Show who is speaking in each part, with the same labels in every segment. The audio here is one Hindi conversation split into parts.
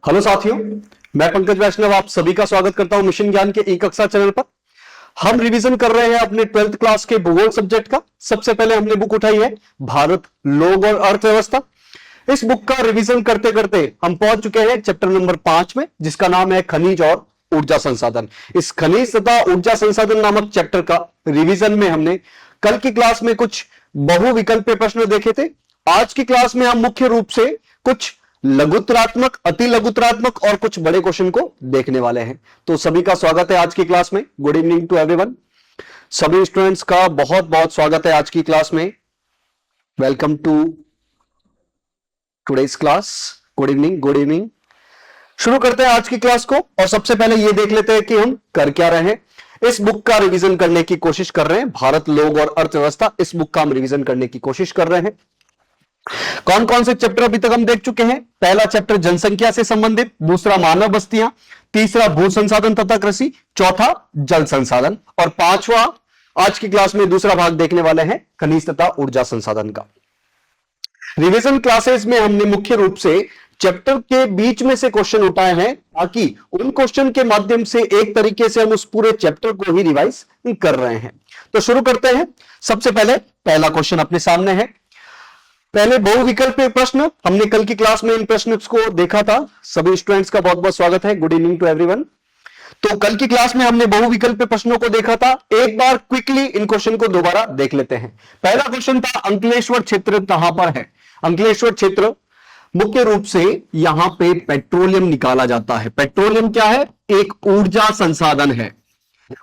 Speaker 1: हेलो साथियों, मैं पंकज वैष्णव आप सभी का स्वागत करता हूं मिशन ज्ञान के ई कक्षा चैनल पर। हम रिवीजन कर रहे हैं अपने 12th क्लास के भूगोल सब्जेक्ट का। सबसे पहले हमने बुक उठाई है भारत, लोग और अर्थव्यवस्था। इस बुक का रिवीजन करते करते हम पहुंच चुके हैं चैप्टर नंबर 5 में, जिसका नाम है खनिज और ऊर्जा संसाधन। इस खनिज तथा ऊर्जा संसाधन नामक चैप्टर का रिवीजन में हमने कल की क्लास में कुछ बहुविकल्पीय प्रश्न देखे थे। आज की क्लास में हम मुख्य रूप से कुछ लघुतरात्मक, अति लघुतरात्मक और कुछ बड़े क्वेश्चन को देखने वाले हैं। तो सभी का स्वागत है आज की क्लास में। Good evening to everyone. सभी स्टूडेंट्स का बहुत बहुत स्वागत है आज की क्लास में। Welcome to today's class. Good evening, good evening. शुरू करते हैं आज की क्लास को और सबसे पहले ये देख लेते हैं कि हम कर क्या रहे हैं। इस बुक का रिवीजन करने की कोशिश कर रहे हैं। भारत, लोग और अर्थव्यवस्था, इस बुक का हम रिवीजन करने की कोशिश कर रहे हैं। कौन कौन से चैप्टर अभी तक हम देख चुके हैं? पहला चैप्टर जनसंख्या से संबंधित, दूसरा मानव बस्तियां, तीसरा भू संसाधन तथा कृषि, चौथा जल संसाधन और पांचवा आज की क्लास में दूसरा भाग देखने वाले हैं खनिज तथा ऊर्जा संसाधन का। रिवीजन क्लासेस में हमने मुख्य रूप से चैप्टर के बीच में से क्वेश्चन उठाए हैं ताकि उन क्वेश्चन के माध्यम से एक तरीके से हम उस पूरे चैप्टर को ही रिवाइज कर रहे हैं। तो शुरू करते हैं। सबसे पहले पहला क्वेश्चन अपने सामने है। पहले बहुविकल्पीय प्रश्न, हमने कल की क्लास में इन प्रश्नों को देखा था। सभी स्टूडेंट्स का बहुत बहुत स्वागत है। Good evening to everyone. तो कल की क्लास में हमने बहुविकल्पीय प्रश्नों को देखा था। एक बार क्विकली इन क्वेश्चन को दोबारा देख लेते हैं। पहला क्वेश्चन था अंकलेश्वर क्षेत्र कहां पर है? अंकलेश्वर क्षेत्र मुख्य रूप से यहां पे पेट्रोलियम निकाला जाता है। पेट्रोलियम क्या है? एक ऊर्जा संसाधन है।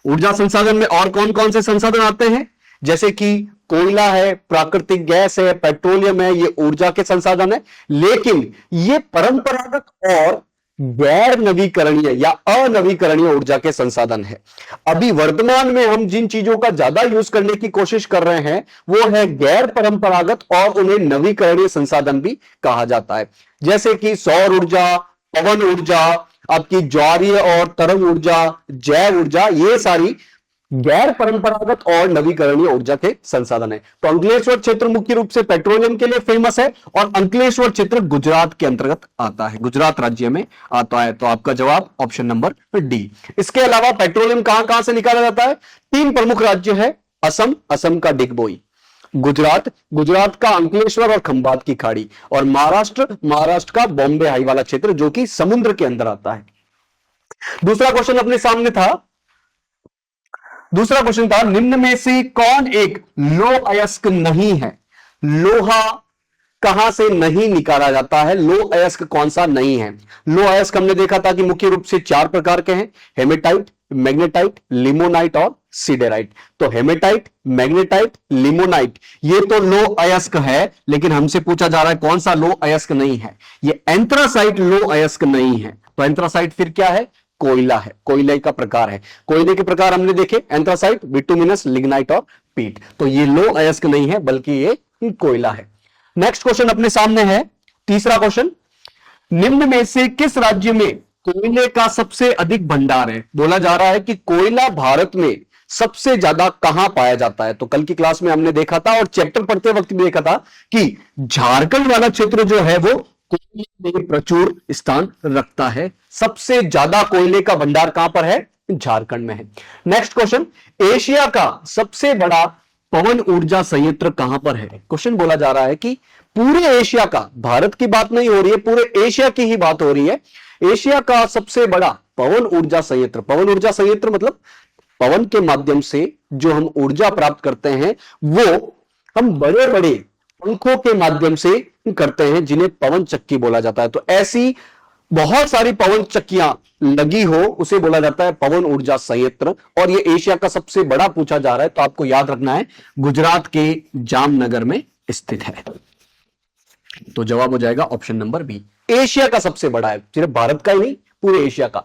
Speaker 1: ऊर्जा संसाधन में और कौन कौन से संसाधन आते हैं? जैसे कि कोयला है, प्राकृतिक गैस है, पेट्रोलियम है, ये ऊर्जा के संसाधन है। लेकिन ये परंपरागत और गैर नवीकरणीय या अनवीकरणीय ऊर्जा के संसाधन है। अभी वर्तमान में हम जिन चीजों का ज्यादा यूज करने की कोशिश कर रहे हैं वो है गैर परंपरागत और उन्हें नवीकरणीय संसाधन भी कहा जाता है। जैसे कि सौर ऊर्जा, पवन ऊर्जा, आपकी ज्वारीय और तरंग ऊर्जा, जैव ऊर्जा, ये सारी गैर परंपरागत और नवीकरणीय ऊर्जा के संसाधन है। तो अंकलेश्वर क्षेत्र मुख्य रूप से पेट्रोलियम के लिए फेमस है और अंकलेश्वर क्षेत्र गुजरात के अंतर्गत आता है, गुजरात राज्य में आता है। तो आपका जवाब ऑप्शन नंबर डी। इसके अलावा पेट्रोलियम कहां कहां से निकाला जाता है? 3 प्रमुख राज्य है। असम, असम का डिगबोई, गुजरात, गुजरात का अंकलेश्वर और खंभात की खाड़ी, और महाराष्ट्र, महाराष्ट्र का बॉम्बे हाई वाला क्षेत्र जो कि समुद्र के अंदर आता है। दूसरा क्वेश्चन अपने सामने था। दूसरा क्वेश्चन था निम्न में से कौन एक लौह अयस्क नहीं है? लोहा कहां से नहीं निकाला जाता है? लौह अयस्क कौन सा नहीं है? लौह अयस्क हमने देखा था कि मुख्य रूप से 4 प्रकार के हैं। हेमेटाइट, मैग्नेटाइट, लिमोनाइट और सिडेराइट। तो हेमेटाइट, मैग्नेटाइट, लिमोनाइट ये तो लौह अयस्क है, लेकिन हमसे पूछा जा रहा है कौन सा लौह अयस्क नहीं है? ये एंथ्रासाइट लौह अयस्क नहीं है। तो एंथ्रासाइट फिर क्या है? कोयला है, कोयले का प्रकार है। कोयले के प्रकार हमने देखे एंथ्रासाइट, बिटुमिनस, लिग्नाइट और पीट। तो ये लौह अयस्क नहीं है बल्कि ये कोयला है। नेक्स्ट क्वेश्चन अपने सामने है। तीसरा क्वेश्चन, निम्न में से किस राज्य में कोयले का सबसे अधिक भंडार है? बोला जा रहा है कि कोयला भारत में सबसे ज्यादा कहां पाया जाता है? तो कल की क्लास में हमने देखा था और चैप्टर पढ़ते वक्त भी देखा था कि झारखंड वाला क्षेत्र जो है वो कोयले में प्रचुर स्थान रखता है। सबसे ज्यादा कोयले का भंडार कहां पर है? झारखंड में है। नेक्स्ट क्वेश्चन, एशिया का सबसे बड़ा पवन ऊर्जा संयंत्र कहां पर है? क्वेश्चन बोला जा रहा है कि पूरे एशिया का, भारत की बात नहीं हो रही है, पूरे एशिया की ही बात हो रही है। एशिया का सबसे बड़ा पवन ऊर्जा संयंत्र, पवन ऊर्जा संयंत्र मतलब पवन के माध्यम से जो हम ऊर्जा प्राप्त करते हैं वो हम बड़े बड़े पंखों के माध्यम से करते हैं, जिन्हें पवन चक्की बोला जाता है। तो ऐसी बहुत सारी पवन चक्कियां लगी हो उसे बोला जाता है पवन ऊर्जा संयंत्र, और ये एशिया का सबसे बड़ा पूछा जा रहा है। तो आपको याद रखना है गुजरात के जामनगर में स्थित है। तो जवाब हो जाएगा ऑप्शन नंबर बी। एशिया का सबसे बड़ा है, सिर्फ भारत का ही नहीं, पूरे एशिया का।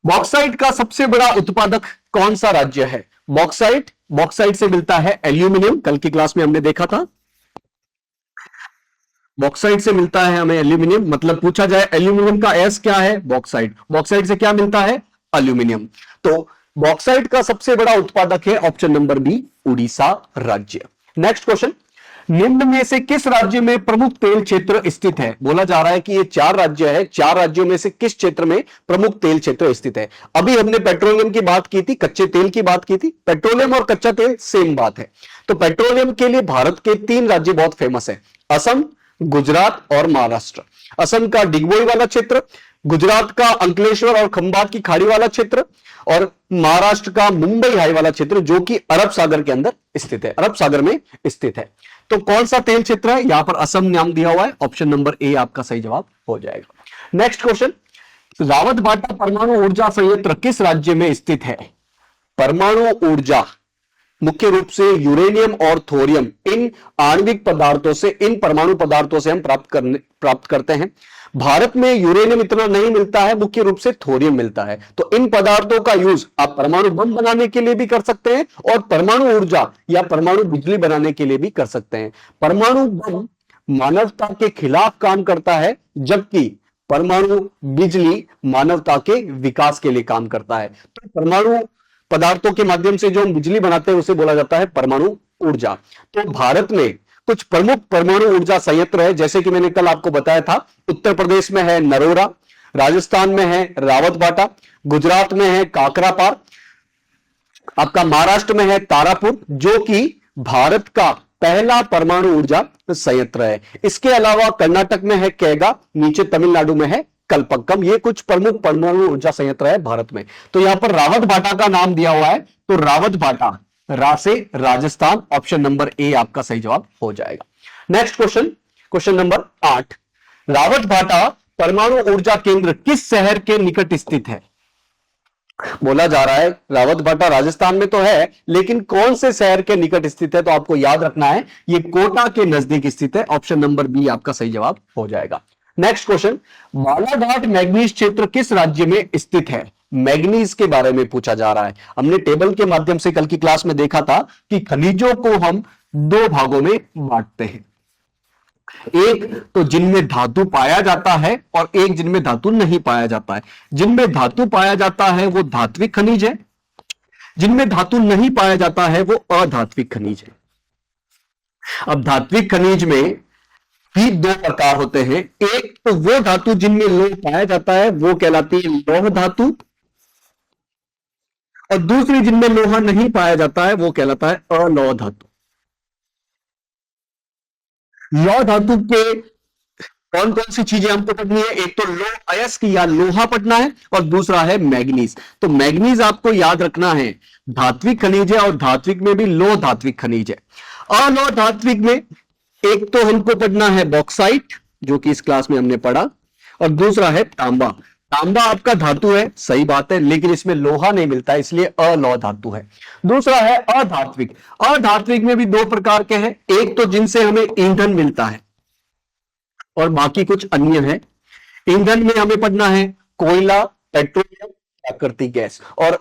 Speaker 1: बॉक्साइट का सबसे बड़ा उत्पादक कौन सा राज्य है? बॉक्साइट, बॉक्साइट से मिलता है एल्यूमिनियम, कल की क्लास में हमने देखा था। बॉक्साइट से मिलता है हमें एल्यूमिनियम, मतलब पूछा जाए एल्यूमिनियम का एस क्या है? बॉक्साइट। बॉक्साइट से क्या मिलता है? एल्यूमिनियम। तो बॉक्साइट का सबसे बड़ा उत्पादक है ऑप्शन नंबर बी, उड़ीसा राज्य। नेक्स्ट क्वेश्चन, निम्न में से किस राज्य में प्रमुख तेल क्षेत्र स्थित है? बोला जा रहा है कि ये 4 राज्य है, 4 राज्यों में से किस क्षेत्र में प्रमुख तेल क्षेत्र स्थित है? अभी हमने पेट्रोलियम की बात की थी, कच्चे तेल की बात की थी। पेट्रोलियम और कच्चा तेल सेम बात है। तो पेट्रोलियम के लिए भारत के 3 राज्य बहुत फेमस है, असम, गुजरात और महाराष्ट्र। असम का डिगबोई वाला क्षेत्र, गुजरात का अंकलेश्वर और खंभात की खाड़ी वाला क्षेत्र, और महाराष्ट्र का मुंबई हाई वाला क्षेत्र जो कि अरब सागर के अंदर स्थित है, अरब सागर में स्थित है। तो कौन सा तेल क्षेत्र है? यहां पर असम नाम दिया हुआ है, ऑप्शन नंबर ए आपका सही जवाब हो जाएगा। नेक्स्ट क्वेश्चन, रावत भाटा परमाणु ऊर्जा संयंत्र किस राज्य में स्थित है? परमाणु ऊर्जा मुख्य रूप से यूरेनियम और थोरियम, इन आणविक पदार्थों से, इन परमाणु पदार्थों से हम प्राप्त करते हैं। भारत में यूरेनियम इतना नहीं मिलता है, मुख्य रूप से थोरियम मिलता है। तो इन पदार्थों का यूज आप परमाणु बम बनाने के लिए भी कर सकते हैं और परमाणु ऊर्जा या परमाणु बिजली बनाने के लिए भी कर सकते हैं। परमाणु बम मानवता के खिलाफ काम करता है, जबकि परमाणु बिजली मानवता के विकास के लिए काम करता है। तो परमाणु पदार्थों के माध्यम से जो हम बिजली बनाते हैं उसे बोला जाता है परमाणु ऊर्जा। तो भारत में कुछ प्रमुख परमाणु ऊर्जा संयंत्र है, जैसे कि मैंने कल आपको बताया था, उत्तर प्रदेश में है नरोरा, राजस्थान में है रावत भाटा, गुजरात में है काकरापार, आपका महाराष्ट्र में है तारापुर, जो कि भारत का पहला परमाणु ऊर्जा संयंत्र है। इसके अलावा कर्नाटक में है कैगा, नीचे तमिलनाडु में है कल्पक्कम। ये कुछ प्रमुख परमाणु ऊर्जा संयंत्र है भारत में। तो यहां पर रावत भाटा का नाम दिया हुआ है, तो रावत भाटा, रा से राजस्थान, ऑप्शन नंबर ए आपका सही जवाब हो जाएगा। Next question, question number 8, Rawat भाटा परमाणु ऊर्जा केंद्र किस शहर के निकट स्थित है? बोला जा रहा है रावत भाटा राजस्थान में तो है, लेकिन कौन से शहर के निकट स्थित है? तो आपको याद रखना है ये कोटा के नजदीक स्थित है, ऑप्शन नंबर बी आपका सही जवाब हो जाएगा। नेक्स्ट क्वेश्चन, बालाघाट मैग्नीज क्षेत्र किस राज्य में स्थित है? मैग्नीज के बारे में पूछा जा रहा है। हमने टेबल के माध्यम से कल की क्लास में देखा था कि खनिजों को हम 2 भागों में बांटते हैं, एक तो जिनमें धातु पाया जाता है और एक जिनमें धातु नहीं पाया जाता है। जिनमें धातु पाया जाता है वो धात्विक खनिज है, जिनमें धातु नहीं पाया जाता है वो अधात्विक खनिज है। अब धात्विक खनिज में भी 2 प्रकार होते हैं, एक तो वो धातु जिनमें लोह पाया जाता है वो कहलाती है लौह धातु, और दूसरी जिनमें लोहा नहीं पाया जाता है वो कहलाता है अलौह धातु। लौह धातु के कौन कौन सी चीजें हमको पढ़नी है? एक तो लोह अयस्क या लोहा पढ़ना है और दूसरा है मैग्नीज। तो मैग्नीज आपको याद रखना है धात्विक खनिज है और धात्विक में भी लोह धात्विक खनिज है। अलौह धात्विक में एक तो हमको पढ़ना है बॉक्साइट, जो कि इस क्लास में हमने पढ़ा, और दूसरा है तांबा। तांबा आपका धातु है, सही बात है, लेकिन इसमें लोहा नहीं मिलता है, इसलिए अलौह धातु है। दूसरा है अधात्विक। अधात्विक में भी 2 प्रकार के हैं, एक तो जिनसे हमें ईंधन मिलता है और बाकी कुछ अन्य है। ईंधन में हमें पढ़ना है कोयला, पेट्रोलियम, प्राकृतिक गैस, और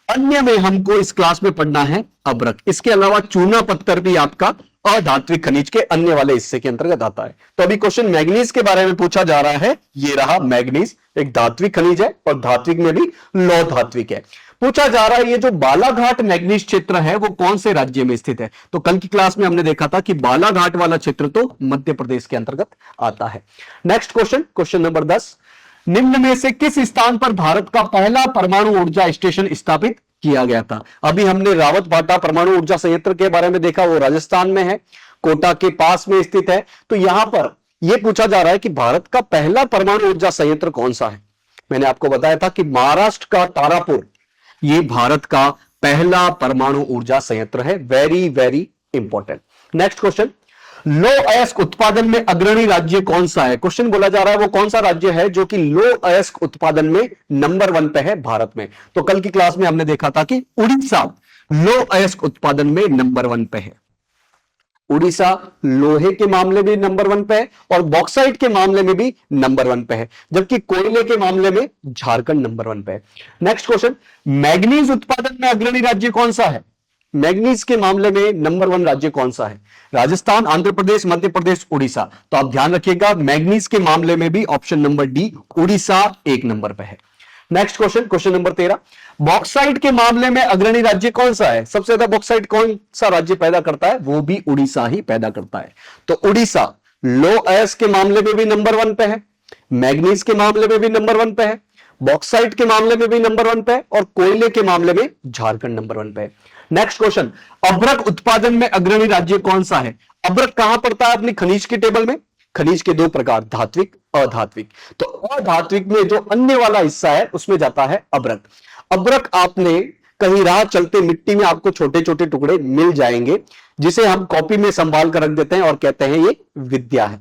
Speaker 1: अन्य में हमको इस क्लास में पढ़ना है अभ्रक। इसके अलावा चूना पत्थर भी आपका अधात्विक खनिज के अन्य वाले हिस्से के अंतर्गत आता है। तो अभी क्वेश्चन मैग्नीज के बारे में पूछा जा रहा है, ये रहा मैग्नीज, एक धात्विक खनिज है और धात्विक में भी लौह धात्विक है। पूछा जा रहा है ये जो बालाघाट मैग्नीज क्षेत्र है वो कौन से राज्य में स्थित है? तो कल की क्लास में हमने देखा था कि बालाघाट वाला क्षेत्र तो मध्य प्रदेश के अंतर्गत आता है। नेक्स्ट क्वेश्चन, क्वेश्चन नंबर 10, निम्न में से किस स्थान पर भारत का पहला परमाणु ऊर्जा स्टेशन स्थापित किया गया था? अभी हमने रावत भाटा परमाणु ऊर्जा संयंत्र के बारे में देखा, वो राजस्थान में है, कोटा के पास में स्थित है। तो यहां पर यह पूछा जा रहा है कि भारत का पहला परमाणु ऊर्जा संयंत्र कौन सा है? मैंने आपको बताया था कि महाराष्ट्र का तारापुर ये भारत का पहला परमाणु ऊर्जा संयंत्र है। Very very important. Next question, लौह अयस्क उत्पादन में अग्रणी राज्य कौन सा है? क्वेश्चन बोला जा रहा है वो कौन सा राज्य है जो कि लौह अयस्क उत्पादन में नंबर 1 पे है भारत में? तो कल की क्लास में हमने देखा था कि उड़ीसा लौह अयस्क उत्पादन में नंबर 1 पे है। उड़ीसा लोहे के मामले में नंबर 1 पे है और बॉक्साइट के मामले में भी नंबर 1 पे है, जबकि कोयले के मामले में झारखंड नंबर 1 पे है। नेक्स्ट क्वेश्चन, मैग्नीज उत्पादन में अग्रणी राज्य कौन सा है? मैग्नीज के मामले में नंबर 1 राज्य कौन सा है? राजस्थान, आंध्र प्रदेश, मध्य प्रदेश, उड़ीसा। तो आप ध्यान रखिएगा मैग्नीज के मामले में भी option number D, Orissa 1 number पे है। Next question, question number 13, bauxite के मामले में अग्रणी राज्य कौन सा है? सबसे ज्यादा बॉक्साइट कौन सा राज्य पैदा करता है? वो भी उड़ीसा ही पैदा करता है। तो उड़ीसा लो अयस्क के मामले में भी नंबर 1 पे है, मैग्नीज के मामले में भी नंबर 1 पे है, बॉक्साइट के मामले में भी नंबर 1 पे है, और कोयले के मामले में झारखंड नंबर 1 पे है। नेक्स्ट क्वेश्चन, अभ्रक उत्पादन में अग्रणी राज्य कौन सा है? अभ्रक कहां पड़ता है अपनी खनिज की टेबल में? खनिज के दो प्रकार, धात्विक, अधात्विक। तो अधात्विक में जो अन्य वाला हिस्सा है उसमें जाता है अभ्रक। अभ्रक आपने कहीं राह चलते मिट्टी में आपको छोटे छोटे टुकड़े मिल जाएंगे, जिसे हम कॉपी में संभाल कर रख देते हैं और कहते हैं ये विद्या है।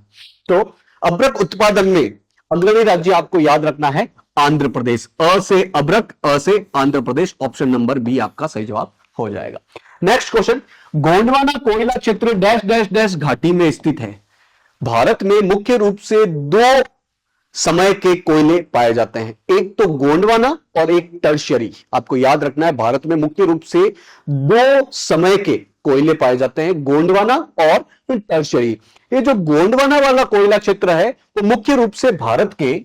Speaker 1: तो अभ्रक उत्पादन में अग्रणी राज्य आपको याद रखना है आंध्र प्रदेश। अ से अभ्रक, अ से Andhra Pradesh, option number B आपका सही जवाब हो जाएगा। नेक्स्ट क्वेश्चन, गोंडवाना कोयला क्षेत्र डैश डैश डैश घाटी में स्थित है। भारत में मुख्य रूप से 2 समय के कोयले पाए जाते हैं, एक तो गोंडवाना और एक टर्शियरी। आपको याद रखना है भारत में मुख्य रूप से 2 समय के कोयले पाए जाते हैं, गोंडवाना और टर्शियरी। ये जो गोंडवाना वाला कोयला क्षेत्र है वो मुख्य रूप से भारत के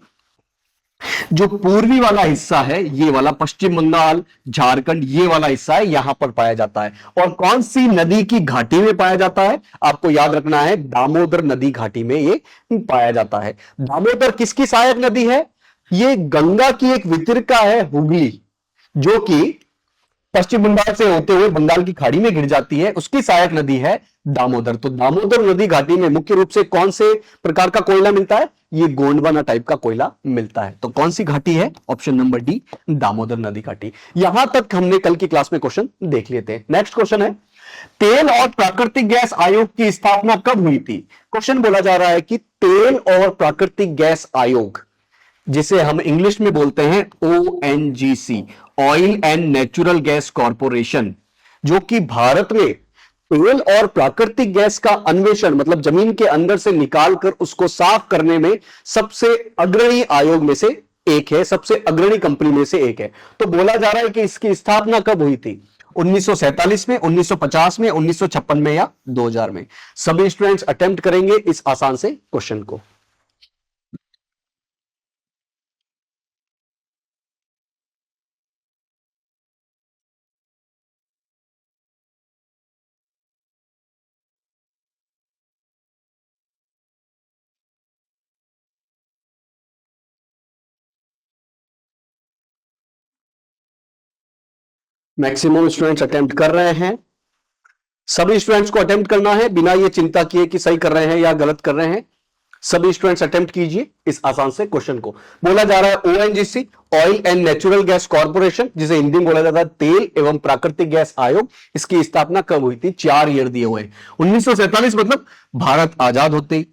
Speaker 1: जो पूर्वी वाला हिस्सा है, ये वाला पश्चिम बंगाल, झारखंड, ये वाला हिस्सा है, यहां पर पाया जाता है। और कौन सी नदी की घाटी में पाया जाता है? आपको याद रखना है दामोदर नदी घाटी में ये पाया जाता है। दामोदर किसकी सहायक नदी है? ये गंगा की एक वितरिका है, हुगली, जो कि पश्चिम बंगाल से होते हुए बंगाल की खाड़ी में गिर जाती है, उसकी सहायक नदी है दामोदर। तो दामोदर नदी घाटी में मुख्य रूप से कौन से प्रकार का कोयला मिलता है? ये गोंडवाना टाइप का कोयला मिलता है। तो कौन सी घाटी है? ऑप्शन नंबर डी, दामोदर नदी घाटी। यहां तक हमने कल की क्लास में क्वेश्चन देख लिए थे। नेक्स्ट क्वेश्चन है, तेल और प्राकृतिक गैस आयोग की स्थापना कब हुई थी? क्वेश्चन बोला जा रहा है कि तेल और प्राकृतिक गैस आयोग, जिसे हम इंग्लिश में बोलते हैं ONGC, oil and natural gas corporation, जो कि भारत में तेल और प्राकृतिक गैस का अन्वेषण, मतलब जमीन के अंदर से निकालकर उसको साफ करने में सबसे अग्रणी आयोग में से एक है, सबसे अग्रणी कंपनी में से एक है। तो बोला जा रहा है कि इसकी स्थापना कब हुई थी? 1947 में, 1950 में, 1956 में या 2000 में? सभी स्टूडेंट्स अटेम्प्ट करेंगे इस आसान से क्वेश्चन को। मैक्सिमम स्टूडेंट्स अटेम्प्ट कर रहे हैं। सभी स्टूडेंट्स को अटेम्प्ट करना है बिना ये चिंता किए कि सही कर रहे हैं या गलत कर रहे हैं। सभी स्टूडेंट्स अटेम्प्ट कीजिए इस आसान से क्वेश्चन को। बोला जा रहा है ONGC, oil and natural gas corporation, जिसे हिंदी में बोला जाता है तेल एवं प्राकृतिक गैस आयोग, इसकी स्थापना कब हुई थी? 4 ईयर दिए हुए। 1947 मतलब भारत आजाद होते ही,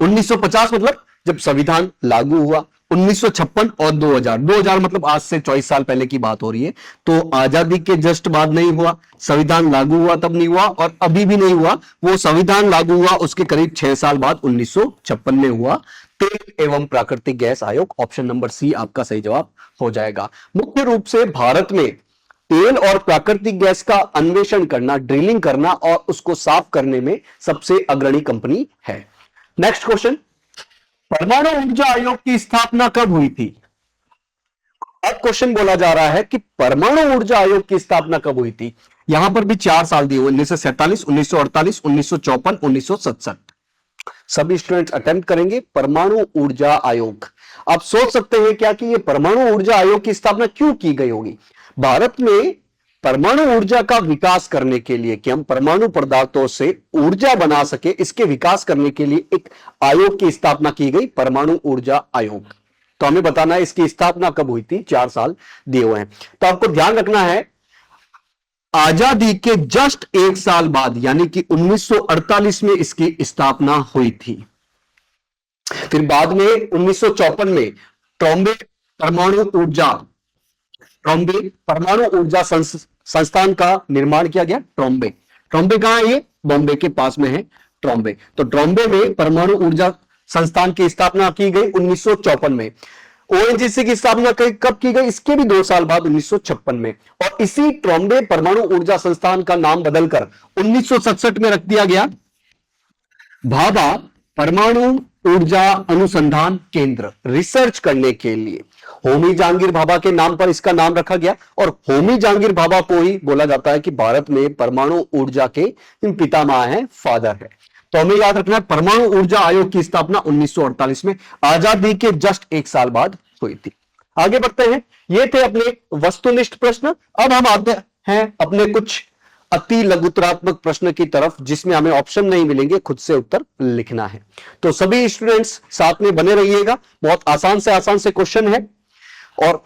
Speaker 1: 1950 मतलब जब संविधान लागू हुआ, 1956 और 2000। 2000 मतलब आज से 24 साल पहले की बात हो रही है। तो आजादी के जस्ट बाद नहीं हुआ, संविधान लागू हुआ तब नहीं हुआ, और अभी भी नहीं हुआ। वो संविधान लागू हुआ उसके करीब 6 साल बाद 1956 में हुआ तेल एवं प्राकृतिक गैस आयोग। ऑप्शन नंबर सी आपका सही जवाब हो जाएगा। मुख्य रूप से भारत में तेल और प्राकृतिक गैस का अन्वेषण करना, ड्रिलिंग करना और उसको साफ करने में सबसे अग्रणी कंपनी है। नेक्स्ट क्वेश्चन, परमाणु ऊर्जा आयोग की स्थापना कब हुई थी? अब क्वेश्चन बोला जा रहा है कि परमाणु ऊर्जा आयोग की स्थापना कब हुई थी। यहां पर भी 4 साल दिए हुए, 1947, 1948, 1954, 1967। सभी स्टूडेंट्स अटेम्प्ट करेंगे। परमाणु ऊर्जा आयोग, आप सोच सकते हैं क्या कि यह परमाणु ऊर्जा आयोग की स्थापना क्यों की गई होगी? भारत में परमाणु ऊर्जा का विकास करने के लिए, कि हम परमाणु पदार्थों से ऊर्जा बना सके, इसके विकास करने के लिए एक आयोग की स्थापना की गई, परमाणु ऊर्जा आयोग। तो हमें बताना है इसकी स्थापना कब हुई थी। 4 साल दिए हुए हैं। तो आपको ध्यान रखना है आजादी के जस्ट 1 साल बाद, यानी कि 1948 में इसकी स्थापना हुई थी। फिर बाद में 1954 में ट्रॉम्बे परमाणु ऊर्जा संस्थान का निर्माण किया गया। ट्रॉम्बे, ट्रॉम्बे कहां है? ये बॉम्बे के पास में है ट्रॉम्बे। तो ट्रॉम्बे में परमाणु ऊर्जा संस्थान की स्थापना की गई 1954 में। ONGC की स्थापना कब की गई? इसके भी 2 साल बाद 1956 में। और इसी ट्रॉम्बे परमाणु ऊर्जा संस्थान का नाम बदलकर 1967 में रख दिया गया भाभा परमाणु ऊर्जा अनुसंधान केंद्र रिसर्च करने के लिए होमी जहांगीर भाभा के नाम पर इसका नाम रखा गया। और होमी जहांगीर भाभा को ही बोला जाता है कि भारत में परमाणु ऊर्जा के पितामह हैं, फादर है। तो हमें याद रखना है परमाणु ऊर्जा आयोग की स्थापना 1948 में आजादी के जस्ट एक साल बाद हुई थी। आगे बढ़ते हैं, ये थे अपने वस्तुनिष्ठ प्रश्न। अब हम आते हैं अपने कुछ अति लघुतरात्मक प्रश्न की तरफ, जिसमें हमें ऑप्शन नहीं मिलेंगे, खुद से उत्तर लिखना है। तो सभी स्टूडेंट्स साथ में बने रहिएगा, बहुत आसान से क्वेश्चन है और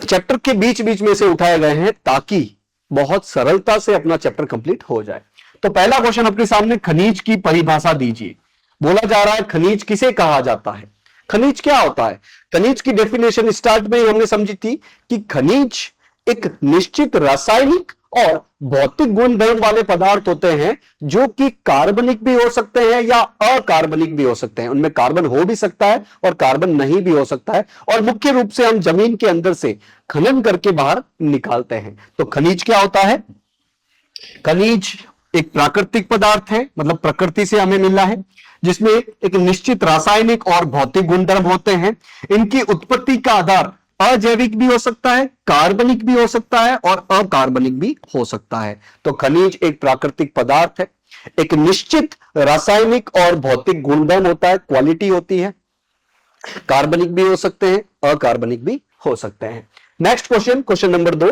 Speaker 1: चैप्टर के बीच बीच में से उठाए गए हैं ताकि बहुत सरलता से अपना चैप्टर कंप्लीट हो जाए। तो पहला क्वेश्चन अपने सामने, खनिज की परिभाषा दीजिए। बोला जा रहा है खनिज किसे कहा जाता है, खनिज क्या होता है। खनिज की डेफिनेशन स्टार्ट में ही हमने समझी थी कि खनिज एक निश्चित रासायनिक और भौतिक गुण धर्म वाले पदार्थ होते हैं जो कि कार्बनिक भी हो सकते हैं या अकार्बनिक भी हो सकते हैं। उनमें कार्बन हो भी सकता है और कार्बन नहीं भी हो सकता है, और मुख्य रूप से हम जमीन के अंदर से खनन करके बाहर निकालते हैं। तो खनिज क्या होता है, खनिज एक प्राकृतिक पदार्थ है, मतलब प्रकृति से हमें मिला है, जिसमें एक निश्चित रासायनिक और भौतिक गुणधर्म होते हैं। इनकी उत्पत्ति का आधार अजैविक भी हो सकता है, कार्बनिक भी हो सकता है और अकार्बनिक भी हो सकता है। तो खनिज एक प्राकृतिक पदार्थ है, एक निश्चित रासायनिक और भौतिक गुणधर्म होता है, क्वालिटी होती है। कार्बनिक भी हो सकते हैं, अकार्बनिक भी हो सकते हैं। नेक्स्ट क्वेश्चन, क्वेश्चन नंबर 2,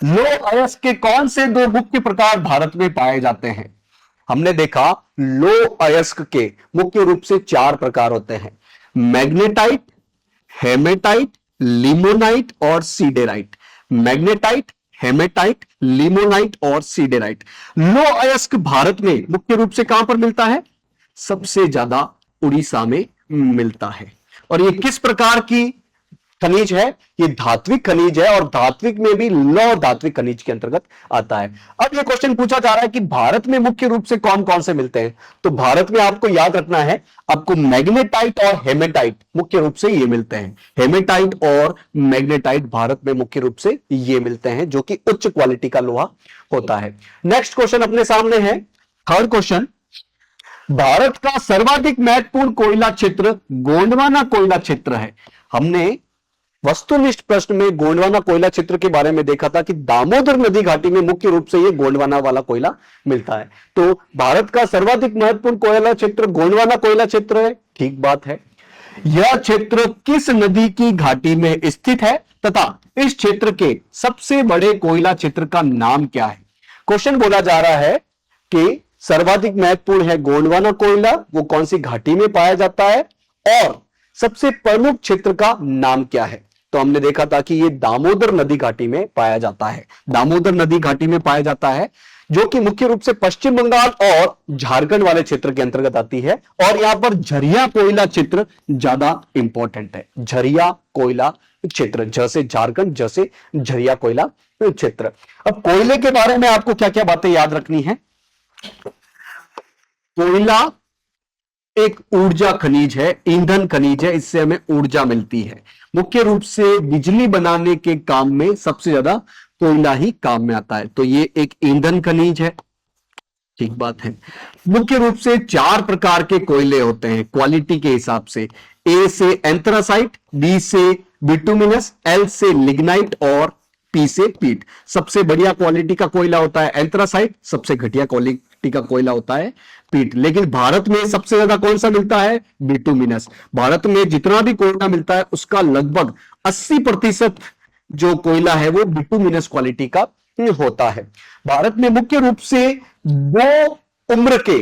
Speaker 1: लौह अयस्क के कौन से दो मुख्य प्रकार भारत में पाए जाते हैं। हमने देखा लौह अयस्क के मुख्य रूप से 4 प्रकार होते हैं, मैग्नेटाइट, हेमेटाइट, लिमोनाइट और सीडेराइट। मैग्नेटाइट, हेमेटाइट, लिमोनाइट और सीडेराइट। लौह अयस्क भारत में मुख्य रूप से कहां पर मिलता है, सबसे ज्यादा उड़ीसा में मिलता है। और ये किस प्रकार की खनिज है, ये धात्विक खनिज है, और धात्विक में भी लौह धात्विक खनिज के अंतर्गत आता है। अब ये क्वेश्चन पूछा जा रहा है कि भारत में मुख्य रूप से कौन कौन से मिलते हैं। तो भारत में आपको याद रखना है, आपको मैग्नेटाइट और हेमेटाइट मुख्य रूप से ये मिलते हैं। हेमेटाइट और मैग्नेटाइट भारत में मुख्य रूप से ये मिलते हैं, जो कि उच्च क्वालिटी का लोहा होता है। नेक्स्ट क्वेश्चन अपने सामने है, थर्ड क्वेश्चन, भारत का सर्वाधिक महत्वपूर्ण कोयला क्षेत्र गोंडवाना कोयला क्षेत्र है। हमने वस्तुनिष्ठ प्रश्न में गोंडवाना कोयला क्षेत्र के बारे में देखा था कि दामोदर नदी घाटी में मुख्य रूप से यह गोंडवाना वाला कोयला मिलता है। तो भारत का सर्वाधिक महत्वपूर्ण कोयला क्षेत्र गोंडवाना कोयला क्षेत्र है, ठीक बात है। यह क्षेत्र किस नदी की घाटी में स्थित है तथा इस क्षेत्र के सबसे बड़े कोयला क्षेत्र का नाम क्या है। क्वेश्चन बोला जा रहा है कि सर्वाधिक महत्वपूर्ण है गोंडवाना कोयला, वो कौन सी घाटी में पाया जाता है और सबसे प्रमुख क्षेत्र का नाम क्या है। तो हमने देखा था कि ये दामोदर नदी घाटी में पाया जाता है, दामोदर नदी घाटी में पाया जाता है, जो कि मुख्य रूप से पश्चिम बंगाल और झारखंड वाले क्षेत्र के अंतर्गत आती है। और यहां पर झरिया कोयला क्षेत्र ज्यादा इंपॉर्टेंट है, झरिया कोयला क्षेत्र, जैसे झारखंड जैसे झरिया कोयला क्षेत्र। अब कोयले के बारे में आपको क्या क्या बातें याद रखनी है। कोयला एक ऊर्जा खनिज है, ईंधन खनिज है, इससे हमें ऊर्जा मिलती है। मुख्य रूप से बिजली बनाने के काम में सबसे ज्यादा कोयला ही काम में आता है। तो ये एक ईंधन खनिज है, ठीक बात है। मुख्य रूप से 4 प्रकार के कोयले होते हैं क्वालिटी के हिसाब से, ए से एंथ्रासाइट, बी से बिटुमिनस, एल से लिग्नाइट और पी से पीट। सबसे बढ़िया क्वालिटी का कोयला होता है एंथ्रासाइट, सबसे घटिया क्वालिटी का कोयला होता है पीट। लेकिन भारत में सबसे ज्यादा कौन सा मिलता है, बिटुमिनस। भारत में जितना भी कोयला मिलता है उसका लगभग 80% जो कोयला है वो बिटुमिनस क्वालिटी का होता है। भारत में मुख्य रूप से 2 उम्र के,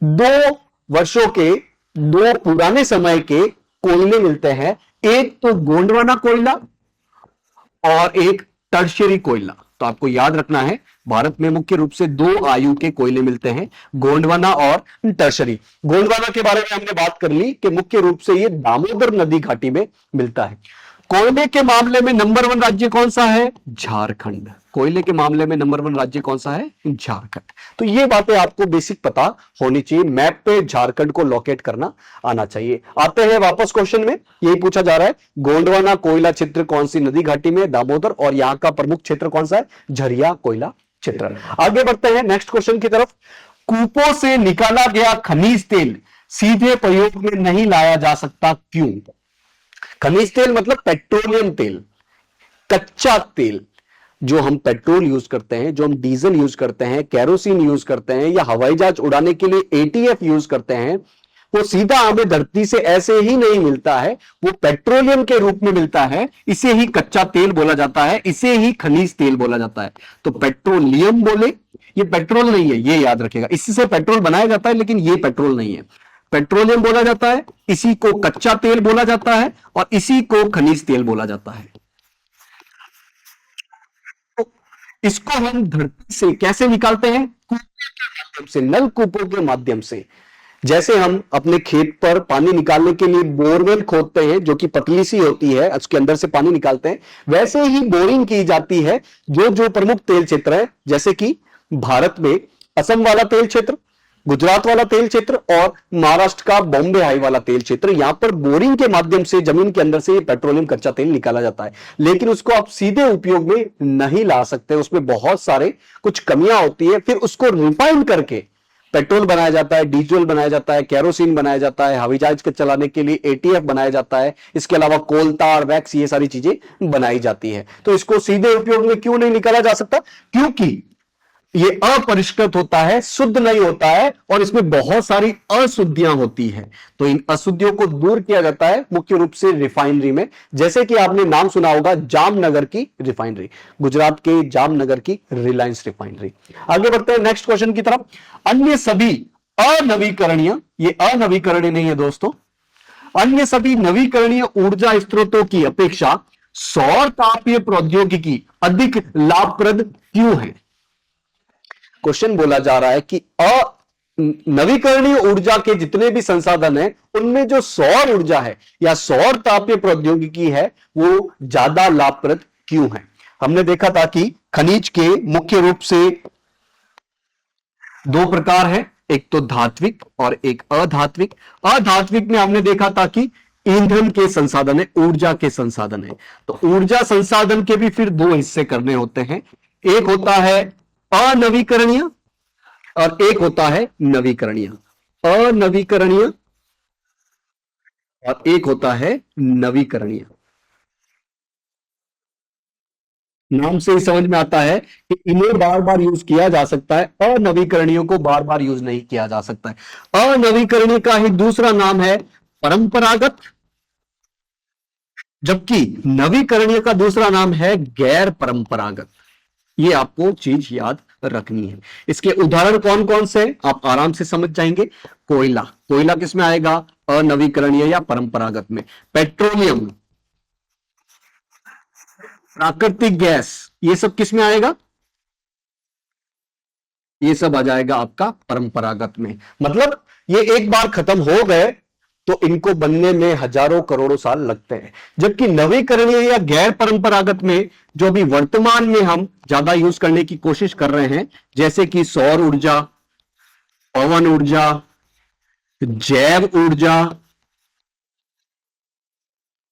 Speaker 1: 2 वर्षों के, 2 पुराने समय के कोयले मिलते हैं। एक तो गोंडवाना कोयला और एक टर्शियरी कोयला। तो आपको याद रखना है भारत में मुख्य रूप से 2 आयु के कोयले मिलते हैं, गोंडवाना और टर्शियरी। गोंडवाना के बारे में हमने बात कर ली कि मुख्य रूप से ये दामोदर नदी घाटी में मिलता है। कोयले के मामले में नंबर 1 राज्य कौन सा है, झारखंड। कोयले के मामले में नंबर 1 राज्य कौन सा है, झारखंड। तो ये बातें आपको बेसिक पता होनी चाहिए, मैप पे झारखंड को लोकेट करना आना चाहिए। आते हैं वापस क्वेश्चन में, यही पूछा जा रहा है गोंडवाना कोयला क्षेत्र कौन सी नदी घाटी में, दामोदर, और यहां का प्रमुख क्षेत्र कौन सा है, झरिया कोयला क्षेत्र। आगे बढ़ते हैं नेक्स्ट क्वेश्चन की तरफ। कूपों से निकाला गया खनिज तेल सीधे प्रयोग में नहीं लाया जा सकता, क्यों? खनिज तेल मतलब पेट्रोलियम तेल, कच्चा तेल। जो हम पेट्रोल यूज करते हैं, जो हम डीजल यूज करते हैं, केरोसिन यूज करते हैं, या हवाई जहाज उड़ाने के लिए एटीएफ यूज करते हैं, वो सीधा हमें धरती से ऐसे ही नहीं मिलता है, वो पेट्रोलियम के रूप में मिलता है। इसे ही कच्चा तेल बोला जाता है, इसे ही खनिज तेल बोला जाता है। तो पेट्रोलियम बोले, ये पेट्रोल नहीं है, ये याद रखेगा। इससे पेट्रोल बनाया जाता है, लेकिन ये पेट्रोल नहीं है। पेट्रोलियम बोला जाता है, इसी को कच्चा तेल बोला जाता है, और इसी को खनिज तेल बोला जाता है। तो इसको हम धरती से कैसे निकालते हैं? कूपों के माध्यम से, नल कूपों के माध्यम से। जैसे हम अपने खेत पर पानी निकालने के लिए बोरवेल खोदते हैं, जो कि पतली सी होती है, उसके अंदर से पानी निकालते हैं, वैसे ही बोरिंग की जाती है। जो जो प्रमुख तेल क्षेत्र है, जैसे कि भारत में असम वाला तेल क्षेत्र, गुजरात वाला तेल क्षेत्र और महाराष्ट्र का बॉम्बे हाई वाला तेल क्षेत्र, यहां पर बोरिंग के माध्यम से जमीन के अंदर से ये पेट्रोलियम कच्चा तेल निकाला जाता है। लेकिन उसको आप सीधे उपयोग में नहीं ला सकते, उसमें बहुत सारे कुछ कमियां होती है। फिर उसको रिफाइन करके पेट्रोल बनाया जाता है, डीजल बनाया जाता है, केरोसिन बनाया जाता है, हवाई जहाज के चलाने के लिए एटीएफ बनाया जाता है। इसके अलावा कोल, तार, वैक्स, ये सारी चीजें बनाई जाती है। तो इसको सीधे उपयोग में क्यों नहीं निकाला जा सकता? क्योंकि ये अपरिष्कृत होता है, शुद्ध नहीं होता है, और इसमें बहुत सारी अशुद्धियां होती है। तो इन अशुद्धियों को दूर किया जाता है मुख्य रूप से रिफाइनरी में। जैसे कि आपने नाम सुना होगा जामनगर की रिफाइनरी, गुजरात के जामनगर की रिलायंस रिफाइनरी। आगे बढ़ते हैं नेक्स्ट क्वेश्चन की तरफ। अन्य सभी अनवीकरणीय, ये अनवीकरणीय नहीं है दोस्तों, अन्य सभी नवीकरणीय ऊर्जा स्रोतों की अपेक्षा सौर तापीय प्रौद्योगिकी अधिक लाभप्रद क्यों है? क्वेश्चन बोला जा रहा है कि नवीकरणीय ऊर्जा के जितने भी संसाधन हैं, उनमें जो सौर ऊर्जा है या सौर तापीय प्रौद्योगिकी है, वो ज्यादा लाभप्रद क्यों है? हमने देखा था कि खनिज के मुख्य रूप से दो प्रकार है, एक तो धात्विक और एक अधात्विक। अधात्विक में हमने देखा था कि ईंधन के संसाधन है, ऊर्जा के संसाधन है। तो ऊर्जा संसाधन के भी फिर दो हिस्से करने होते हैं, एक होता है अनवीकरणीय और एक होता है नवीकरणीय। अनवीकरणीय और एक होता है नवीकरणीय। नाम से ही समझ में आता है कि इन्हें बार बार यूज किया जा सकता है, अनवीकरणीय को बार बार यूज नहीं किया जा सकता है। अनवीकरणीय का ही दूसरा नाम है परंपरागत, जबकि नवीकरणीय का दूसरा नाम है गैर परंपरागत। ये आपको चीज याद रखनी है। इसके उदाहरण कौन कौन से आप आराम से समझ जाएंगे। कोयला, कोयला किस में आएगा? अनवीकरणीय या परंपरागत में। पेट्रोलियम, प्राकृतिक गैस, ये सब किस में आएगा? ये सब आ जाएगा आपका परंपरागत में। मतलब ये एक बार खत्म हो गए तो इनको बनने में हजारों करोड़ों साल लगते हैं। जबकि नवीकरणीय या गैर परंपरागत में जो भी वर्तमान में हम ज्यादा यूज करने की कोशिश कर रहे हैं, जैसे कि सौर ऊर्जा, पवन ऊर्जा, जैव ऊर्जा,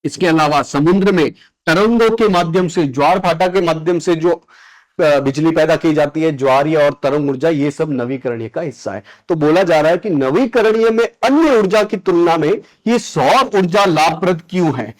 Speaker 1: इसके अलावा समुद्र में तरंगों के माध्यम से, ज्वार भाटा के माध्यम से जो बिजली पैदा की जाती है, ज्वारीय और तरंग ऊर्जा, ये सब नवीकरणीय का हिस्सा है। तो बोला जा रहा है कि नवीकरणीय में अन्य ऊर्जा की तुलना में ये सौर ऊर्जा लाभप्रद क्यों है?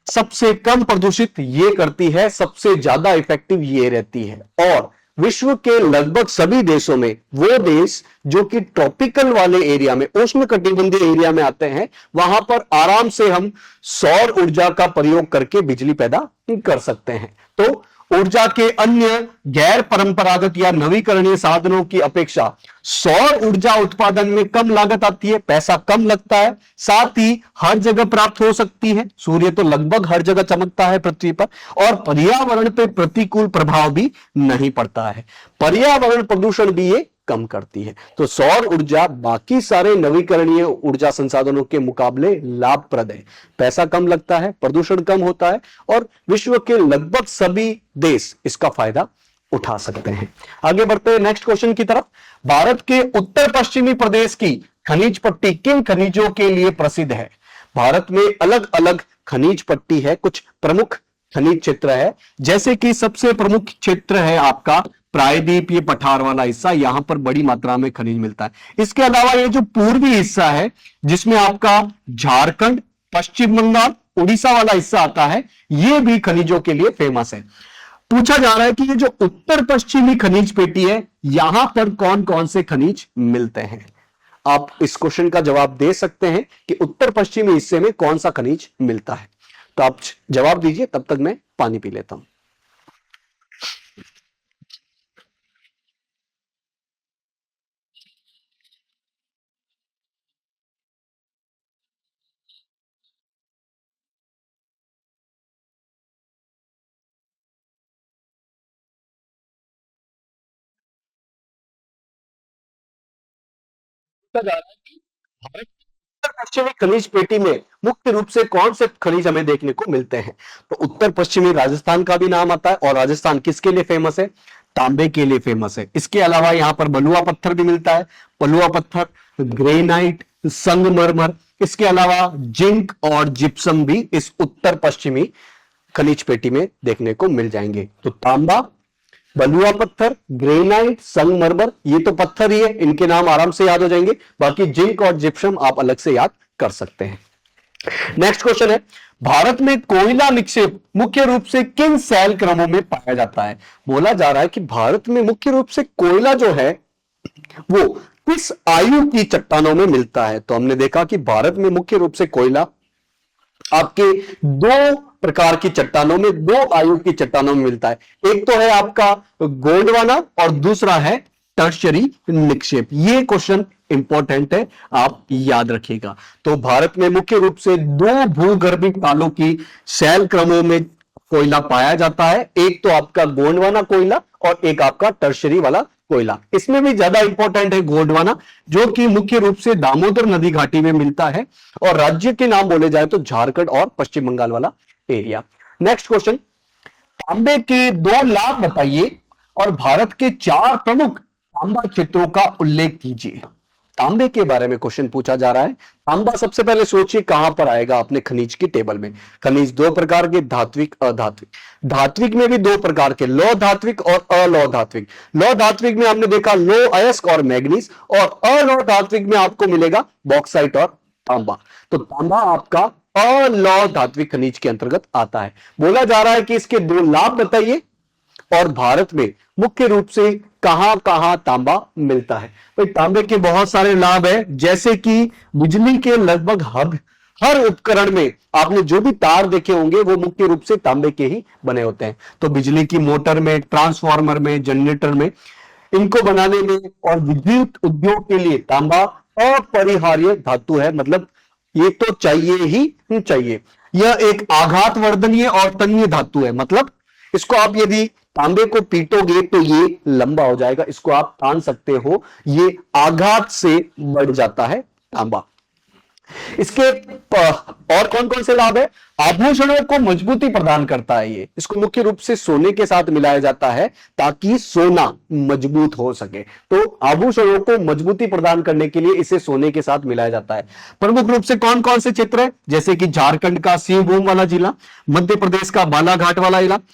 Speaker 1: सबसे कम प्रदूषित ये करती है, सबसे ज्यादा इफेक्टिव ये रहती है। और विश्व के लगभग सभी देशों में, वो देश जो कि ट्रॉपिकल वाले एरिया में, उष्णकटिबंधीय एरिया में आते हैं, वहां पर आराम से हम सौर ऊर्जा का प्रयोग करके बिजली पैदा कर सकते हैं। तो ऊर्जा के अन्य गैर परंपरागत या नवीकरणीय साधनों की अपेक्षा सौर ऊर्जा उत्पादन में कम लागत आती है, पैसा कम लगता है, साथ ही हर जगह प्राप्त हो सकती है। सूर्य तो लगभग हर जगह चमकता है पृथ्वी पर, और पर्यावरण पे प्रतिकूल प्रभाव भी नहीं पड़ता है। पर्यावरण प्रदूषण भी ये कम करती है। तो सौर ऊर्जा बाकी सारे नवीकरणीय ऊर्जा संसाधनों के मुकाबले लाभप्रद है, पैसा कम लगता है, प्रदूषण कम होता है, और विश्व के लगभग सभी देश इसका फायदा उठा सकते हैं। आगे बढ़ते हैं नेक्स्ट क्वेश्चन की तरफ। भारत के उत्तर पश्चिमी प्रदेश की खनिज पट्टी किन खनिजों के लिए प्रसिद्ध है? भारत में अलग अलग खनिज पट्टी है, कुछ प्रमुख खनिज क्षेत्र है। जैसे कि सबसे प्रमुख क्षेत्र है आपका प्रायद्वीप, ये पठार वाला हिस्सा, यहां पर बड़ी मात्रा में खनिज मिलता है। इसके अलावा ये जो पूर्वी हिस्सा है जिसमें आपका झारखंड, पश्चिम बंगाल, उड़ीसा वाला हिस्सा आता है, ये भी खनिजों के लिए फेमस है। पूछा जा रहा है कि ये जो उत्तर पश्चिमी खनिज पेटी है, यहां पर कौन कौन से खनिज मिलते हैं। आप इस क्वेश्चन का जवाब दे सकते हैं कि उत्तर पश्चिमी हिस्से में कौन सा खनिज मिलता है। तो आप जवाब दीजिए, तब तक मैं पानी पी लेता हूं। भारत उत्तर पश्चिमी खनिज पेटी में मुख्य रूप से कौन से खनिज हमें देखने को मिलते हैं। तो उत्तर पश्चिमी राजस्थान का भी नाम आता है, और राजस्थान किसके लिए फेमस है, तांबे के लिए फेमस है। इसके अलावा यहां पर बलुआ पत्थर भी मिलता है, बलुआ पत्थर, ग्रेनाइट, संगमरमर, इसके अलावा जिंक और जिप्सम भी इस उत्तर पश्चिमी खनिज पेटी में देखने को मिल जाएंगे। तो तांबा, बलुआ पत्थर, ग्रेनाइट, संगमरमर, ये तो पत्थर ही है, इनके नाम आराम से याद हो जाएंगे। बाकी जिंक और जिप्सम आप अलग से याद कर सकते हैं। नेक्स्ट क्वेश्चन है, भारत में कोयला निक्षेप मुख्य रूप से किन शैल क्रमों में पाया जाता है। बोला जा रहा है कि भारत में मुख्य रूप से कोयला जो है वो किस आयु की चट्टानों में मिलता है। तो हमने देखा कि भारत में मुख्य रूप से कोयला आपके दो प्रकार की चट्टानों में, दो आयु की चट्टानों में मिलता है। एक तो है आपका गोंडवाना और दूसरा है टर्शियरी निक्षेप। ये क्वेश्चन इंपॉर्टेंट है, आप याद रखिएगा। तो भारत में मुख्य रूप से दो भूगर्भिक तालों की शैल क्रमों में कोयला पाया जाता है, एक तो आपका गोंडवाना कोयला और एक आपका टर्शियरी वाला कोयला। इसमें भी ज्यादा इंपॉर्टेंट है गोंडवाना, जो कि मुख्य रूप से दामोदर नदी घाटी में मिलता है, और राज्य के नाम बोले जाए तो झारखंड और पश्चिम बंगाल वाला एरिया। नेक्स्ट क्वेश्चन, तांबे के दो लाभ बताइए और भारत के चार प्रमुख तांबा क्षेत्रों का उल्लेख कीजिए। तांबे के बारे में क्वेश्चन पूछा जा रहा है। तांबा सबसे पहले सोचिए कहां पर आएगा अपने खनिज की टेबल में। खनिज दो प्रकार के, धात्विक, अधात्विक। धात्विक में भी दो प्रकार के, लौह धात्विक और अलौह धात्विक। लौह धात्विक में हमने देखा लौह अयस्क और मैग्नीज, और अलौह धात्विक में आपको मिलेगा बॉक्साइट और तांबा। तो तांबा आपका अलौह धात्विक खनिज के अंतर्गत आता है। बोला जा रहा है कि इसके दो लाभ बताइए और भारत में मुख्य रूप से कहां कहां तांबा मिलता है। भाई तांबे के बहुत सारे लाभ है, जैसे कि बिजली के लगभग हर उपकरण में आपने जो भी तार देखे होंगे वो मुख्य रूप से तांबे के ही बने होते हैं। तो बिजली की मोटर में, ट्रांसफार्मर में, जनरेटर में, इनको बनाने में और विद्युत उद्योग के लिए तांबा अपरिहार्य धातु है। मतलब ये तो चाहिए ही चाहिए। यह एक आघात वर्धनीय और तन्य धातु है। मतलब इसको आप यदि तांबे को पीटोगे तो ये लंबा हो जाएगा, इसको आप तान सकते हो, ये आघात से बढ़ जाता है तांबा। इसके और कौन कौन से लाभ है, आभूषणों को मजबूती प्रदान करता है। ये इसको मुख्य रूप से सोने के साथ मिलाया जाता है ताकि सोना मजबूत हो सके। तो आभूषणों को मजबूती प्रदान करने के लिए इसे सोने के साथ मिलाया जाता है। प्रमुख रूप से कौन कौन से क्षेत्र है, जैसे कि झारखंड का सिंहभूम वाला जिला, मध्य प्रदेश का बालाघाट वाला इलाका,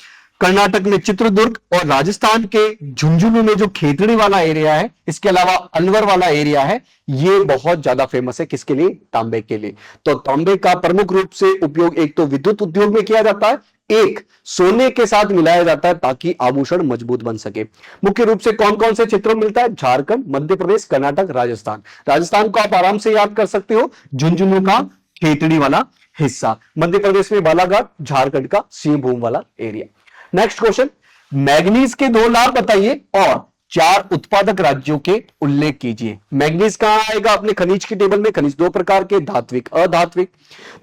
Speaker 1: कर्नाटक में चित्रदुर्ग, और राजस्थान के झुंझुनू में जो खेतड़ी वाला एरिया है, इसके अलावा अलवर वाला एरिया है, ये बहुत ज्यादा फेमस है। किसके लिए, तांबे के लिए। तो तांबे का प्रमुख रूप से उपयोग एक तो विद्युत उद्योग में किया जाता है, एक सोने के साथ मिलाया जाता है ताकि आभूषण मजबूत बन सके। मुख्य रूप से कौन कौन से क्षेत्रों में मिलता है, झारखंड, मध्य प्रदेश, कर्नाटक, राजस्थान। राजस्थान को आप आराम से याद कर सकते हो, झुंझुनू का खेतड़ी वाला हिस्सा, मध्य प्रदेश में बालाघाट, झारखंड का सिंहभूम वाला एरिया। नेक्स्ट क्वेश्चन, मैग्नीज के दो लाभ बताइए और चार उत्पादक राज्यों के उल्लेख कीजिए। मैग्नीज कहां आएगा अपने खनिज की टेबल में। खनिज दो प्रकार के, धात्विक, अधात्विक।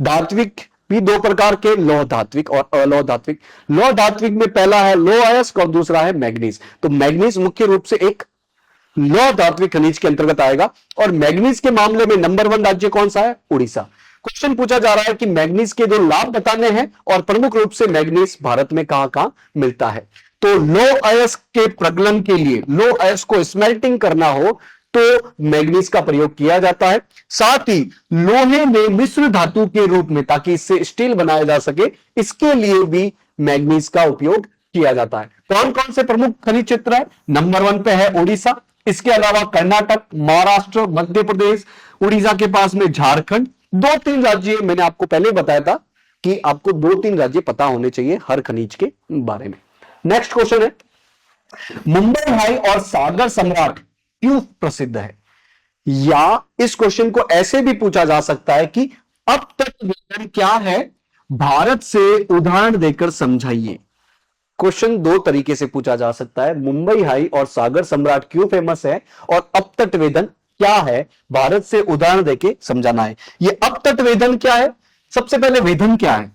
Speaker 1: धात्विक भी दो प्रकार के, लौह धात्विक और अलौह धात्विक। लौह धात्विक में पहला है लौह अयस्क और दूसरा है मैग्नीज। तो मैग्नीज मुख्य रूप से एक लौह धात्विक खनिज के अंतर्गत आएगा। और मैग्नीज के मामले में नंबर 1 राज्य कौन सा है, उड़ीसा। क्वेश्चन पूछा जा रहा है कि मैग्नीज के दो लाभ बताने हैं और प्रमुख रूप से मैग्नीज भारत में कहां कहां मिलता है। तो लौह अयस्क के प्रगलन के लिए, लौह अयस्क को स्मेल्टिंग करना हो तो मैग्नीज का प्रयोग किया जाता है। साथ ही लोहे में मिश्र धातु के रूप में, ताकि इससे स्टील बनाया जा सके, इसके लिए भी मैग्नीज का उपयोग किया जाता है। कौन कौन से प्रमुख खनिज क्षेत्र है? नंबर 1 पे है उड़ीसा, इसके अलावा कर्नाटक, महाराष्ट्र, मध्य प्रदेश, उड़ीसा के पास में झारखंड। 2-3 राज्य मैंने आपको पहले बताया था कि आपको 2-3 राज्य पता होने चाहिए हर खनिज के बारे में। नेक्स्ट क्वेश्चन है, मुंबई हाई और सागर सम्राट क्यों प्रसिद्ध है? या इस क्वेश्चन को ऐसे भी पूछा जा सकता है कि अब तक वेतन क्या है, भारत से उदाहरण देकर समझाइए। क्वेश्चन दो तरीके से पूछा जा सकता है, मुंबई हाई और सागर सम्राट क्यों फेमस है और अपतट वेदन क्या है, भारत से उदाहरण देके समझाना है। ये अपतट वेदन क्या है? सबसे पहले वेदन क्या है?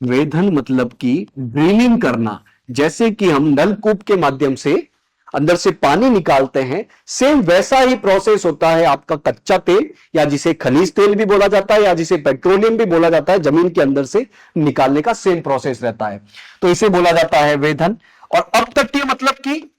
Speaker 1: वेदन मतलब कि ड्रिलिंग करना, जैसे कि हम नलकूप के माध्यम से अंदर से पानी निकालते हैं, सेम वैसा ही प्रोसेस होता है आपका कच्चा तेल, या जिसे खनिज तेल भी बोला जाता है या जिसे पेट्रोलियम भी बोला जाता है, जमीन के अंदर से निकालने का सेम प्रोसेस रहता है, तो इसे बोला जाता है वेधन। और अपतटीय मतलब कि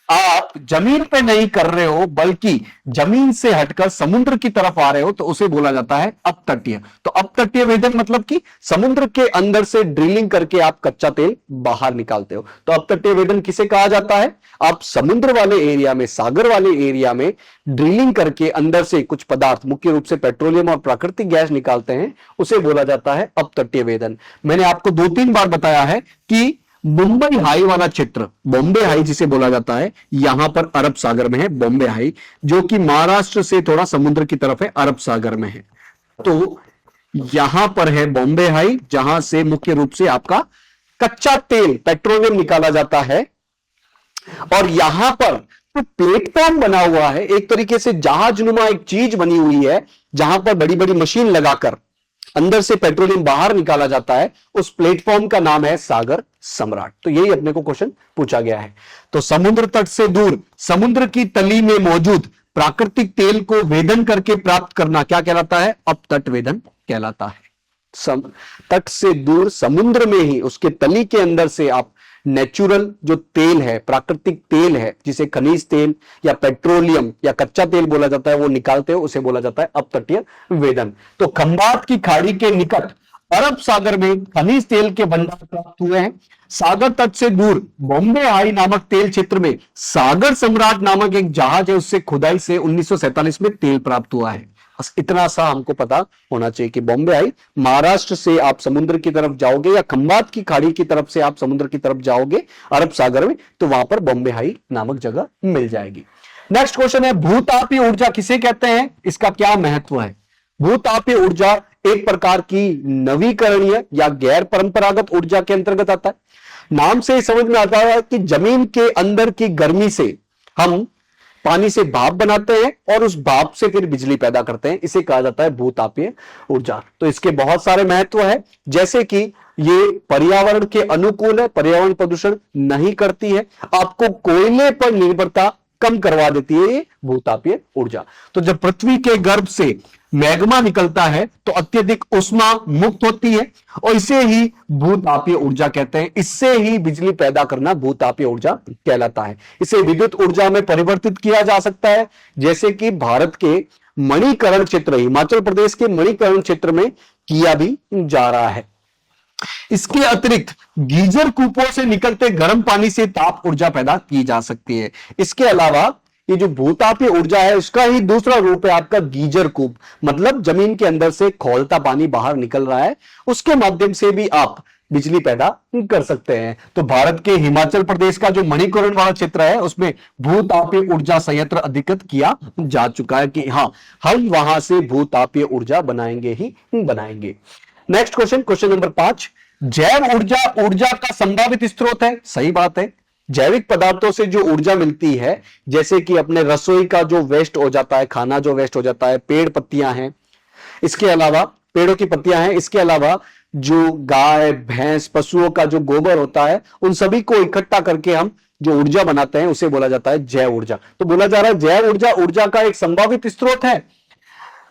Speaker 1: आप जमीन पे नहीं कर रहे हो बल्कि जमीन से हटकर समुद्र की तरफ आ रहे हो, तो उसे बोला जाता है अपतटीय। तो अपतटीय वेधन मतलब कि समुद्र के अंदर से ड्रिलिंग करके आप कच्चा तेल बाहर निकालते हो, तो अपतटीय वेधन किसे कहा जाता है? आप समुद्र वाले एरिया में, सागर वाले एरिया में ड्रिलिंग करके अंदर से कुछ पदार्थ, मुख्य रूप से पेट्रोलियम और प्राकृतिक गैस निकालते हैं, उसे बोला जाता है अपतटीय वेधन। मैंने आपको 2-3 बार बताया है कि मुंबई हाई वाला क्षेत्र, बॉम्बे हाई जिसे बोला जाता है, यहां पर अरब सागर में है बॉम्बे हाई, जो कि महाराष्ट्र से थोड़ा समुद्र की तरफ है, अरब सागर में है। तो यहां पर है बॉम्बे हाई, जहां से मुख्य रूप से आपका कच्चा तेल, पेट्रोलियम निकाला जाता है। और यहां पर तो प्लेटफॉर्म बना हुआ है, एक तरीके से जहाजनुमा एक चीज बनी हुई है, जहां पर बड़ी बड़ी मशीन लगाकर अंदर से पेट्रोलियम बाहर निकाला जाता है, उस प्लेटफॉर्म का नाम है सागर सम्राट। तो यही अपने को क्वेश्चन पूछा गया है। तो समुद्र तट से दूर, समुद्र की तली में मौजूद प्राकृतिक तेल को वेधन करके प्राप्त करना क्या कहलाता है? अपतट वेधन कहलाता है। तट से दूर, समुद्र में ही उसके तली के अंदर से आप नेचुरल जो तेल है, प्राकृतिक तेल है, जिसे खनिज तेल या पेट्रोलियम या कच्चा तेल बोला जाता है, वो निकालते हो, उसे बोला जाता है अपतटीय वेधन। तो खंबात की खाड़ी के निकट अरब सागर में खनिज तेल के भंडार प्राप्त हुए हैं। सागर तट से दूर बॉम्बे हाई नामक तेल क्षेत्र में सागर सम्राट नामक एक जहाज है, उससे खुदाई से 1947 में तेल प्राप्त हुआ है। बस इतना सा हमको पता होना चाहिए कि बॉम्बे हाई, महाराष्ट्र से आप समुद्र की तरफ जाओगे या खंबात की खाड़ी की तरफ से आप समुद्र की तरफ जाओगे अरब सागर में, तो वहां पर बॉम्बे हाई नामक जगह मिल जाएगी। नेक्स्ट क्वेश्चन है, भूतापीय ऊर्जा किसे कहते हैं, इसका क्या महत्व है? भूतापीय ऊर्जा एक प्रकार की नवीकरणीय या गैर परंपरागत ऊर्जा के अंतर्गत आता है। नाम से समझ में आता है कि जमीन के अंदर की गर्मी से हम पानी से भाप बनाते हैं और उस भाप से फिर बिजली पैदा करते हैं, इसे कहा जाता है भूतापीय ऊर्जा। तो इसके बहुत सारे महत्व है, जैसे कि ये पर्यावरण के अनुकूल है, पर्यावरण प्रदूषण नहीं करती है, आपको कोयले पर निर्भरता कम करवा देती है ये भूतापीय ऊर्जा। तो जब पृथ्वी के गर्भ से मैग्मा निकलता है तो अत्यधिक उष्मा मुक्त होती है और इसे ही भूतापीय ऊर्जा कहते हैं। इससे ही बिजली पैदा करना भूतापीय ऊर्जा कहलाता है। इसे विद्युत ऊर्जा में परिवर्तित किया जा सकता है, जैसे कि भारत के मणिकरण क्षेत्र, हिमाचल प्रदेश के मणिकरण क्षेत्र में किया भी जा रहा है। इसके अतिरिक्त गीजर कूपों से निकलते गर्म पानी से ताप ऊर्जा पैदा की जा सकती है। इसके अलावा ये जो भूतापीय ऊर्जा है, इसका ही दूसरा रूप है आपका गीजर कूप, मतलब जमीन के अंदर से खौलता पानी बाहर निकल रहा है, उसके माध्यम से भी आप बिजली पैदा कर सकते हैं। तो भारत के हिमाचल प्रदेश का जो मणिकरण वाला क्षेत्र है, उसमें भूतापीय ऊर्जा संयंत्र अधिकृत किया जा चुका है कि हाँ, हम वहां से भूतापीय ऊर्जा बनाएंगे ही बनाएंगे। नेक्स्ट क्वेश्चन, क्वेश्चन नंबर 5, जैव ऊर्जा ऊर्जा का संभावित स्रोत है। सही बात है, जैविक पदार्थों से जो ऊर्जा मिलती है, जैसे कि अपने रसोई का जो वेस्ट हो जाता है, खाना जो वेस्ट हो जाता है, पेड़ पत्तियां हैं, इसके अलावा पेड़ों की पत्तियां हैं, इसके अलावा जो गाय भैंस पशुओं का जो गोबर होता है, उन सभी को इकट्ठा करके हम जो ऊर्जा बनाते हैं, उसे बोला जाता है जैव ऊर्जा। तो बोला जा रहा है जैव ऊर्जा ऊर्जा का एक संभावित स्रोत है।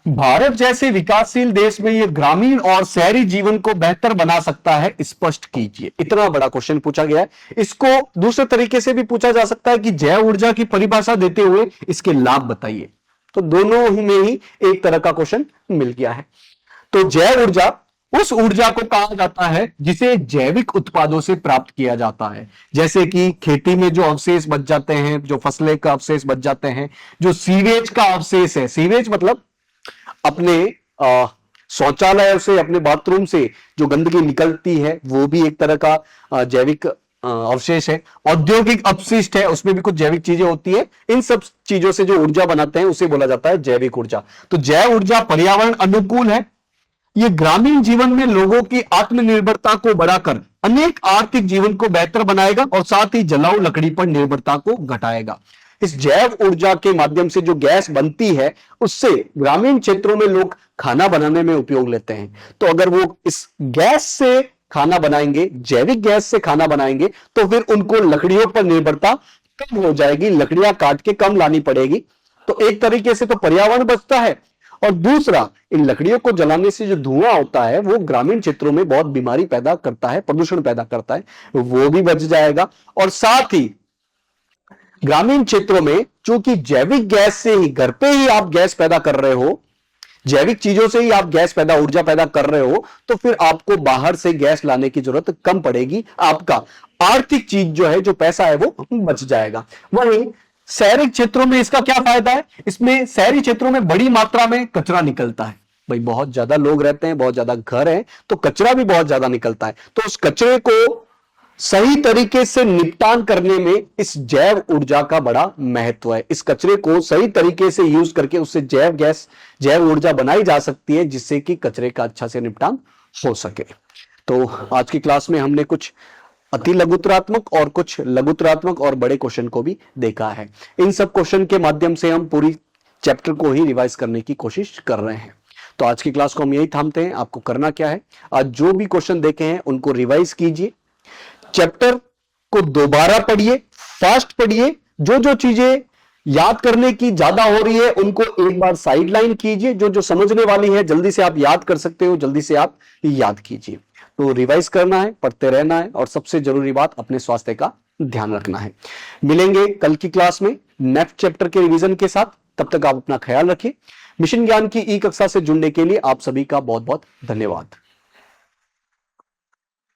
Speaker 1: भारत जैसे विकासशील देश में यह ग्रामीण और शहरी जीवन को बेहतर बना सकता है, स्पष्ट कीजिए। इतना बड़ा क्वेश्चन पूछा गया है। इसको दूसरे तरीके से भी पूछा जा सकता है कि जैव ऊर्जा की परिभाषा देते हुए इसके लाभ बताइए। तो दोनों में ही एक तरह का क्वेश्चन मिल गया है। तो जैव ऊर्जा उस ऊर्जा को कहा जाता है जिसे जैविक उत्पादों से प्राप्त किया जाता है। जैसे कि खेती में जो अवशेष बच जाते हैं, जो फसलें का अवशेष बच जाते हैं, जो सीवेज का अवशेष है, सीवेज मतलब अपने शौचालय से, अपने बाथरूम से जो गंदगी निकलती है वो भी एक तरह का जैविक अवशेष है। औद्योगिक अपशिष्ट है, उसमें भी कुछ जैविक चीजें होती है। इन सब चीजों से जो ऊर्जा बनाते हैं उसे बोला जाता है जैविक ऊर्जा। तो जैव ऊर्जा पर्यावरण अनुकूल है। ये ग्रामीण जीवन में लोगों की आत्मनिर्भरता को बढ़ाकर अनेक आर्थिक जीवन को बेहतर बनाएगा और साथ ही जलाऊ लकड़ी पर निर्भरता को घटाएगा। इस जैव ऊर्जा के माध्यम से जो गैस बनती है उससे ग्रामीण क्षेत्रों में लोग खाना बनाने में उपयोग लेते हैं। तो अगर वो इस गैस से खाना बनाएंगे, जैविक गैस से खाना बनाएंगे, तो फिर उनको लकड़ियों पर निर्भरता कम हो जाएगी, लकड़ियां काट के कम लानी पड़ेगी। तो एक तरीके से तो पर्यावरण बचता है, और दूसरा इन लकड़ियों को जलाने से जो धुआं होता है वो ग्रामीण क्षेत्रों में बहुत बीमारी पैदा करता है, प्रदूषण पैदा करता है, वो भी बच जाएगा। और साथ ही ग्रामीण क्षेत्रों में चूंकि जैविक गैस से ही, घर पे ही आप गैस पैदा कर रहे हो, जैविक चीजों से ही आप गैस पैदा, ऊर्जा पैदा कर रहे हो, तो फिर आपको बाहर से गैस लाने की जरूरत कम पड़ेगी। आपका आर्थिक चीज जो है, जो पैसा है वो बच जाएगा। वहीं शहरी क्षेत्रों में इसका क्या फायदा है? इसमें शहरी क्षेत्रों में बड़ी मात्रा में कचरा निकलता है। भाई बहुत ज्यादा लोग रहते हैं, बहुत ज्यादा घर है, तो कचरा भी बहुत ज्यादा निकलता है। तो उस कचरे को सही तरीके से निपटान करने में इस जैव ऊर्जा का बड़ा महत्व है। इस कचरे को सही तरीके से यूज करके उससे जैव गैस, जैव ऊर्जा बनाई जा सकती है, जिससे कि कचरे का अच्छा से निपटान हो सके। तो आज की क्लास में हमने कुछ अति लघुतरात्मक और कुछ लघुतरात्मक और बड़े क्वेश्चन को भी देखा है। इन सब क्वेश्चन के माध्यम से हम पूरी चैप्टर को ही रिवाइज करने की कोशिश कर रहे हैं। तो आज की क्लास को हम यही थामते हैं। आपको करना क्या है, आज जो भी क्वेश्चन देखे हैं उनको रिवाइज कीजिए, चैप्टर को दोबारा पढ़िए, फास्ट पढ़िए, जो जो चीजें याद करने की ज्यादा हो रही है उनको एक बार साइडलाइन कीजिए, जो जो समझने वाली है जल्दी से आप याद कर सकते हो जल्दी से आप याद कीजिए। तो रिवाइज करना है, पढ़ते रहना है, और सबसे जरूरी बात अपने स्वास्थ्य का ध्यान रखना है। मिलेंगे कल की क्लास में नेक्स्ट चैप्टर के रिवीजन के साथ। तब तक आप अपना ख्याल रखिए। मिशन ज्ञान की ई कक्षा से जुड़ने के लिए आप सभी का बहुत बहुत धन्यवाद।